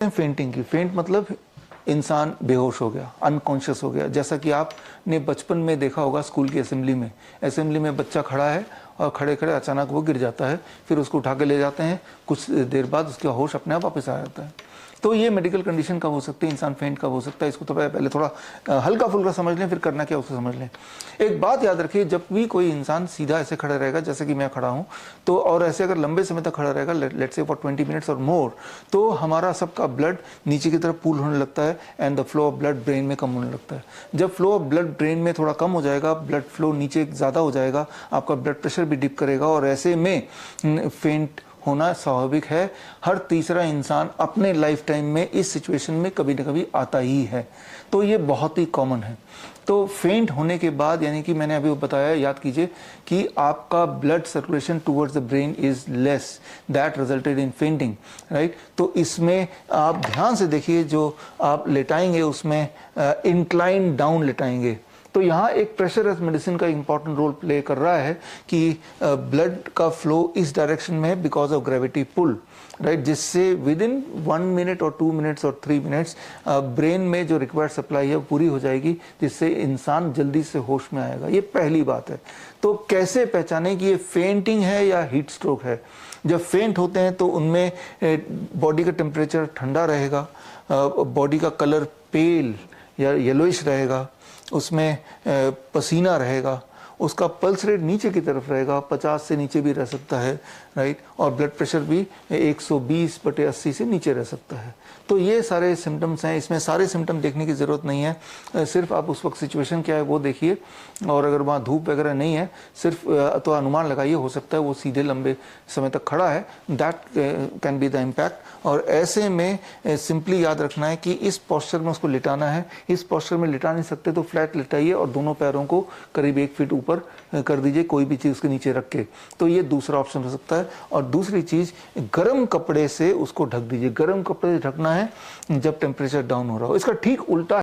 Fainting की, फेंट मतलब इंसान बेहोश हो गया, अनकॉन्शियस हो गया। जैसा कि आपने बचपन में देखा होगा स्कूल की असेंबली में बच्चा खड़ा है और खड़े खड़े अचानक वो गिर जाता है, फिर उसको उठा के ले जाते हैं, कुछ देर बाद उसका होश अपने आप वापस आ जाता है। तो ये मेडिकल कंडीशन कब हो सकती है, इंसान फेंट कब हो सकता है, इसको तो पहले थोड़ा हल्का फुल्का समझ लें, फिर करना क्या उसको समझ लें। एक बात याद रखिए, जब भी कोई इंसान सीधा ऐसे खड़ा रहेगा जैसे कि मैं खड़ा हूँ, तो और ऐसे अगर लंबे समय तक खड़ा रहेगा, लेट्स से फॉर 20 मिनट्स और मोर, तो हमारा सबका ब्लड नीचे की तरफ पूल होने लगता है and the flow of blood brain में कम होने लगता है। जब फ्लो ऑफ ब्लड ब्रेन में थोड़ा कम हो जाएगा, ब्लड फ्लो नीचे ज़्यादा हो जाएगा, आपका ब्लड प्रेशर भी डिप करेगा और ऐसे में फेंट होना स्वाभाविक है। हर तीसरा इंसान अपने लाइफ टाइम में इस सिचुएशन में कभी न कभी आता ही है, तो ये बहुत ही कॉमन है। तो फेंट होने के बाद, यानी कि मैंने अभी बताया, याद कीजिए कि आपका blood circulation towards the brain is less, that resulted in fainting, right. तो इसमें आप ध्यान से देखिए, जो आप लेटाएंगे उसमें इंक्लाइन डाउन लेटाएंगे, तो यहाँ एक प्रेशराइज मेडिसिन का इंपॉर्टेंट रोल प्ले कर रहा है कि ब्लड का फ्लो इस डायरेक्शन में है because of gravity pull, right, जिससे विद इन 1 मिनट और 2 मिनट्स और 3 मिनट्स ब्रेन में जो रिक्वायर्ड सप्लाई है वो पूरी हो जाएगी, जिससे इंसान जल्दी से होश में आएगा। ये पहली बात है। तो कैसे पहचानें कि ये फेंटिंग है या हीट स्ट्रोक है? जब फेंट होते हैं तो उनमें बॉडी का टेम्परेचर ठंडा रहेगा, बॉडी का कलर पेल या येलोइश रहेगा, उसमें पसीना रहेगा, उसका पल्स रेट नीचे की तरफ रहेगा, 50 से नीचे भी रह सकता है, राइट, और ब्लड प्रेशर भी 120/80 से नीचे रह सकता है। तो ये सारे सिम्टम्स हैं। इसमें सारे सिम्टम देखने की ज़रूरत नहीं है, सिर्फ आप उस वक्त सिचुएशन क्या है वो देखिए, और अगर वहाँ धूप वगैरह नहीं है, सिर्फ तो अनुमान लगाइए, हो सकता है वो सीधे लंबे समय तक खड़ा है, that can be the impact. और ऐसे में सिंपली याद रखना है कि इस पोस्चर में उसको लिटाना है। इस पोस्चर में लिटा नहीं सकते तो फ्लैट लिटाइए और दोनों पैरों को करीब 1 फीट ऊपर कर दीजिए, कोई भी चीज़ उसके नीचे रख के। तो ये दूसरा ऑप्शन हो सकता है। और दूसरी चीज़, गर्म कपड़े से उसको ढक दीजिए। गर्म कपड़े से ढकना है जब टेम्परेचर डाउन हो रहा हो। इसका ठीक उल्टा